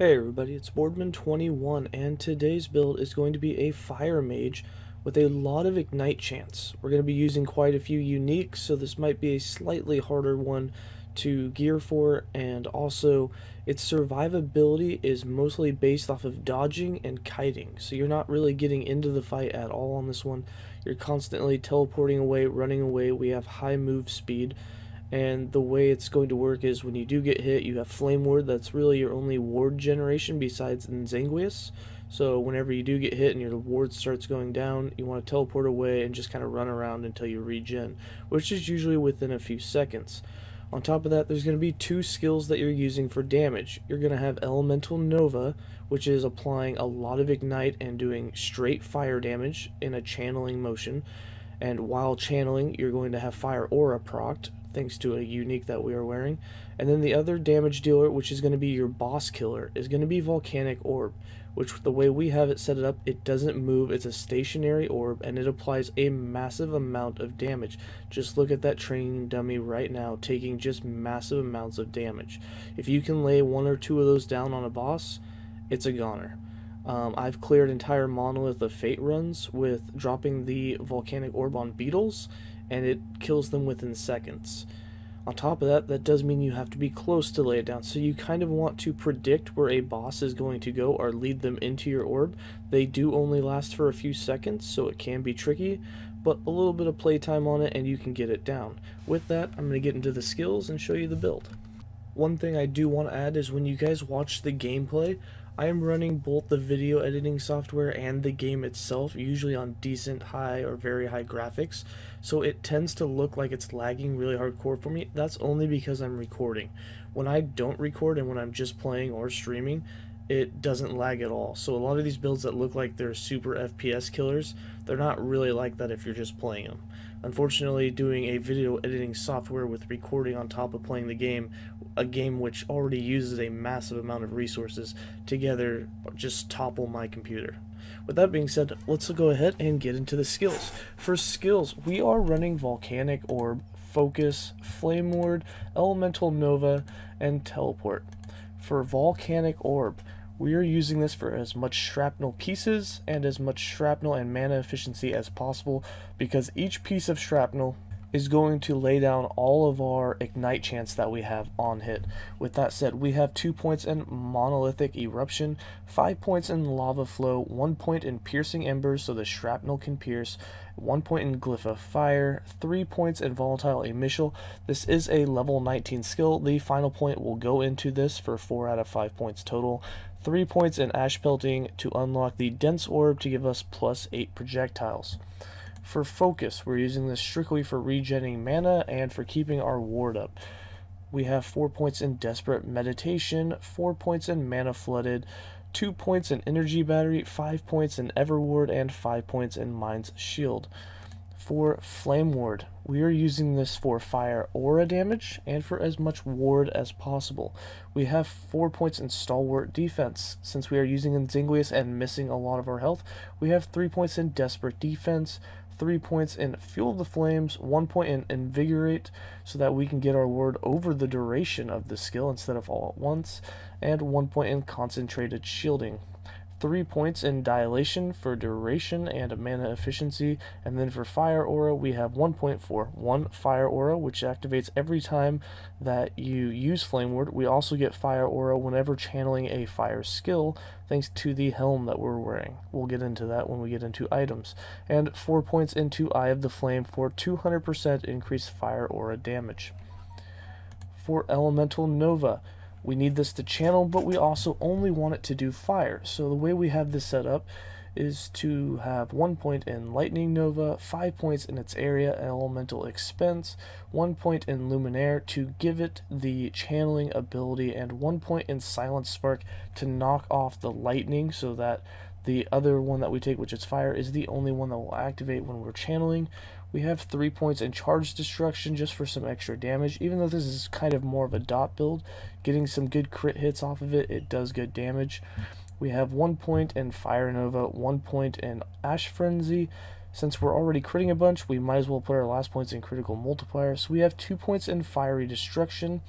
Hey everybody, it's Boardman21, and today's build is going to be a Fire Mage with a lot of Ignite chance. We're going to be using quite a few uniques, so this might be a slightly harder one to gear for, and also its survivability is mostly based off of dodging and kiting, so you're not really getting into the fight at all on this one. You're constantly teleporting away, running away. We have high move speed. And the way it's going to work is when you do get hit, you have Flame Ward. That's really your only ward generation besides Nzangueus. So whenever you do get hit and your ward starts going down, you want to teleport away and just kind of run around until you regen, which is usually within a few seconds. On top of that, there's going to be two skills that you're using for damage. You're going to have Elemental Nova, which is applying a lot of Ignite and doing straight fire damage in a channeling motion. And while channeling, you're going to have Fire Aura procced, thanks to a unique that we are wearing. And then the other damage dealer, which is going to be your boss killer, is going to be Volcanic Orb, which the way we have it set up, it doesn't move. It's a stationary orb, and it applies a massive amount of damage. Just look at that training dummy right now, taking just massive amounts of damage. If you can lay one or two of those down on a boss, it's a goner. I've cleared entire Monolith of Fate runs with dropping the Volcanic Orb on beetles, and it kills them within seconds. On top of that, that does mean you have to be close to lay it down, so you kind of want to predict where a boss is going to go or lead them into your orb. They do only last for a few seconds, so it can be tricky, but a little bit of playtime on it and you can get it down. With that, I'm going to get into the skills and show you the build. One thing I do want to add is when you guys watch the gameplay, I am running both the video editing software and the game itself, usually on decent high or very high graphics, so it tends to look like it's lagging really hardcore for me. That's only because I'm recording. When I don't record and when I'm just playing or streaming, it doesn't lag at all. So a lot of these builds that look like they're super FPS killers, they're not really like that if you're just playing them. Unfortunately, doing a video editing software with recording on top of playing the game, a game which already uses a massive amount of resources, together just topple my computer. With that being said, let's go ahead and get into the skills. For skills, we are running Volcanic Orb, Focus, Flame Ward, Elemental Nova, and Teleport. For Volcanic Orb, we are using this for as much shrapnel pieces and as much shrapnel and mana efficiency as possible, because each piece of shrapnel is going to lay down all of our Ignite chance that we have on hit. With that said, we have 2 points in Monolithic Eruption, 5 points in Lava Flow, 1 point in Piercing Embers so the shrapnel can pierce, 1 point in Glyph of Fire, 3 points in Volatile Emission. This is a level 19 skill. The final point will go into this for 4 out of 5 points total. 3 points in Ash Pelting to unlock the Dense Orb to give us plus 8 projectiles. For Focus, we're using this strictly for regenerating mana and for keeping our ward up. We have 4 points in Desperate Meditation, 4 points in Mana Flooded, 2 points in Energy Battery, 5 points in Everward, and 5 points in Mind's Shield. For Flame Ward, we are using this for fire aura damage and for as much ward as possible. We have 4 points in Stalwart Defense. Since we are using Nzangueus and missing a lot of our health, we have 3 points in Desperate Defense, 3 points in Fuel the Flames, 1 point in Invigorate so that we can get our ward over the duration of the skill instead of all at once, and 1 point in Concentrated Shielding. 3 points in Dilation for duration and mana efficiency, and then for Fire Aura we have 1 point for 1 Fire Aura, which activates every time that you use Flame Ward. We also get Fire Aura whenever channeling a fire skill, thanks to the helm that we're wearing. We'll get into that when we get into items. And 4 points into Eye of the Flame for 200% increased Fire Aura damage. For Elemental Nova, we need this to channel, but we also only want it to do fire. So the way we have this set up is to have 1 point in Lightning Nova, 5 points in its area Elemental Expense, 1 point in Luminaire to give it the channeling ability, and 1 point in Silent Spark to knock off the lightning so that the other one that we take, which is fire, is the only one that will activate when we're channeling. We have 3 points in Charge Destruction just for some extra damage. Even though this is kind of more of a dot build, getting some good crit hits off of it, it does good damage. We have 1 point in Fire Nova, 1 point in Ash Frenzy, Since we're already critting a bunch, we might as well put our last points in critical multiplier. So we have 2 points in fiery destruction.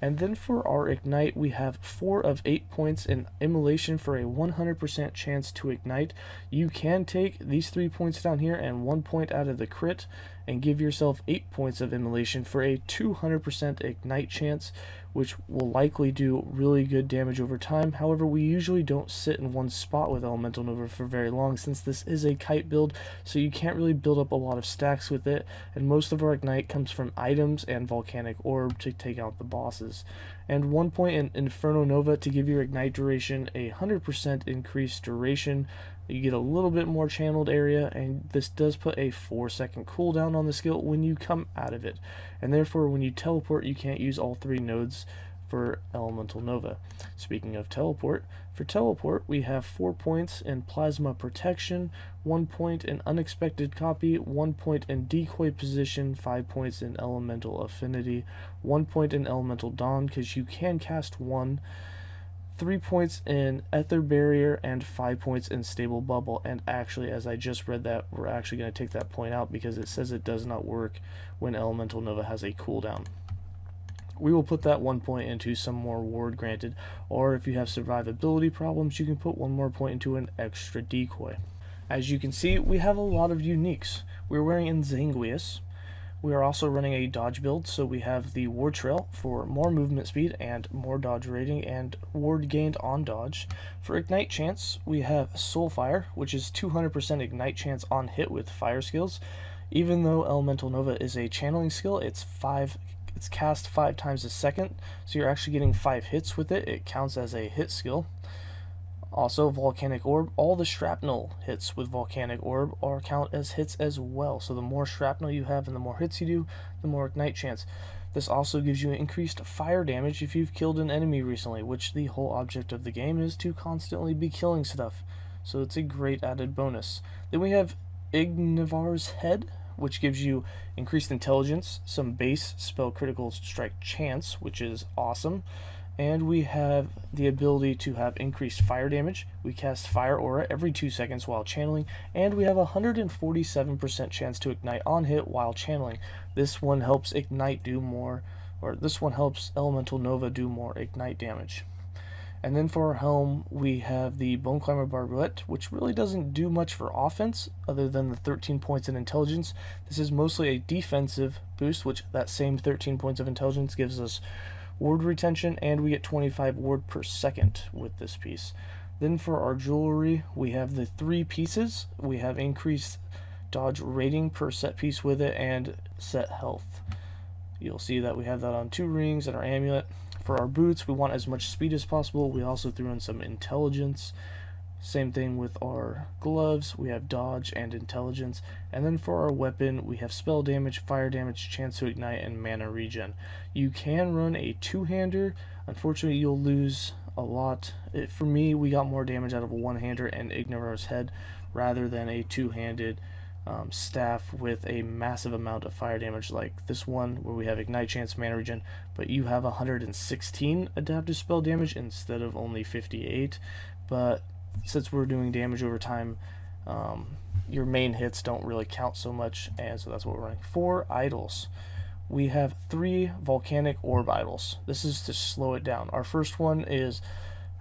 And then for our ignite, we have 4 of 8 points in immolation for a 100% chance to ignite. You can take these 3 points down here and 1 point out of the crit and give yourself 8 points of immolation for a 200% ignite chance, which will likely do really good damage over time. However, we usually don't sit in one spot with Elemental Nova for very long, since this is a kite build, so you can't really build up a lot of stacks with it, and most of our ignite comes from items and Volcanic Orb to take out the bosses. And 1 point in Inferno Nova to give your ignite duration a 100% increased duration. You get a little bit more channeled area, and this does put a 4-second cooldown on the skill when you come out of it. And therefore, when you teleport, you can't use all 3 nodes for Elemental Nova. Speaking of teleport, for teleport, we have 4 points in Plasma Protection, 1 point in Unexpected Copy, 1 point in Decoy Position, 5 points in Elemental Affinity, 1 point in Elemental Dawn, because you can cast 1, 3 points in Ether Barrier, and 5 points in Stable Bubble. And actually, as I just read that, we're actually going to take that point out because it says it does not work when Elemental Nova has a cooldown. We will put that 1 point into some more ward granted, or if you have survivability problems, you can put 1 more point into an extra decoy. As you can see, we have a lot of uniques. We're wearing Insanguius. We are also running a dodge build, so we have the Ward Trail for more movement speed and more dodge rating and ward gained on dodge. For Ignite Chance, we have Soulfire, which is 200% Ignite Chance on hit with fire skills. Even though Elemental Nova is a channeling skill, it's cast 5 times a second, so you're actually getting 5 hits with it. It counts as a hit skill. Also, Volcanic Orb, all the shrapnel hits with Volcanic Orb are count as hits as well. So the more shrapnel you have and the more hits you do, the more Ignite Chance. This also gives you increased fire damage if you've killed an enemy recently, which the whole object of the game is to constantly be killing stuff. So it's a great added bonus. Then we have Ignivar's Head, which gives you increased intelligence, some base spell critical strike chance, which is awesome. And we have the ability to have increased fire damage. We cast Fire Aura every 2 seconds while channeling, and we have a 147% chance to ignite on hit while channeling. This one helps ignite do more, or this one helps Elemental Nova do more ignite damage. And then for our helm, we have the Bone Climber Barbette, which really doesn't do much for offense other than the 13 points in intelligence. This is mostly a defensive boost, which that same 13 points of intelligence gives us ward retention, and we get 25 ward per second with this piece. Then for our jewelry, we have the 3 pieces. We have increased dodge rating per set piece with it and set health. You'll see that we have that on 2 rings and our amulet. For our boots, we want as much speed as possible. We also threw in some intelligence. Same thing with our gloves, we have dodge and intelligence. And then for our weapon, we have spell damage, fire damage, chance to ignite, and mana regen. You can run a 2-hander. Unfortunately, you'll lose a lot. For me, we got more damage out of a 1-hander and Ignivar's Head rather than a 2-handed staff with a massive amount of fire damage like this one, where we have ignite chance, mana regen, but you have 116 adaptive spell damage instead of only 58. But since we're doing damage over time, your main hits don't really count so much, and so that's what we're running. For idols, we have 3 Volcanic Orb idols. This is to slow it down. Our first one is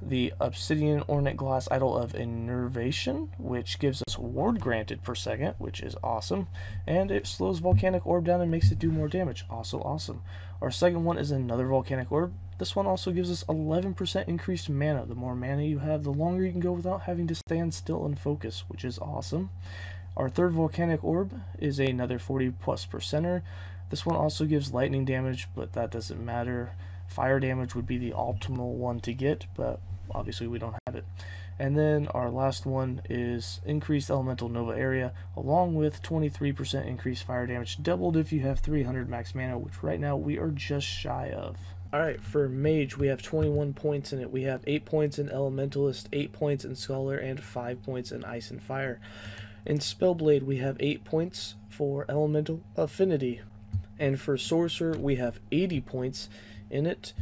the Obsidian Ornate Glass Idol of Enervation, which gives us ward granted per second, which is awesome, and it slows Volcanic Orb down and makes it do more damage. Also awesome. Our second one is another Volcanic Orb. This one also gives us 11% increased mana. The more mana you have, the longer you can go without having to stand still and focus, which is awesome. Our third Volcanic Orb is another 40+%. This one also gives lightning damage, but that doesn't matter. Fire damage would be the optimal one to get, but obviously we don't have it. And then our last one is increased Elemental Nova area, along with 23% increased fire damage, doubled if you have 300 max mana, which right now we are just shy of. Alright, for Mage, we have 21 points in it. We have 8 points in Elementalist, 8 points in Scholar, and 5 points in Ice and Fire. In Spellblade, we have 8 points for Elemental Affinity. And for Sorcerer, we have 80 points in it.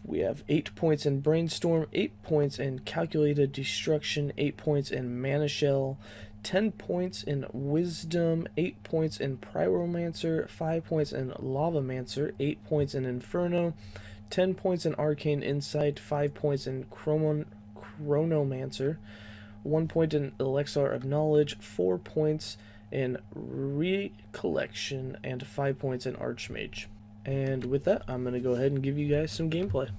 We have 8 points in Brainstorm, 8 points in Calculated Destruction, 8 points in Mana Shell, 10 points in Wisdom, 8 points in Pyromancer, 5 points in Lavamancer, 8 points in Inferno, 10 points in Arcane Insight, 5 points in Chronomancer, 1 point in Elixir of Knowledge, 4 points in Recollection, and 5 points in Archmage. And with that, I'm going to go ahead and give you guys some gameplay.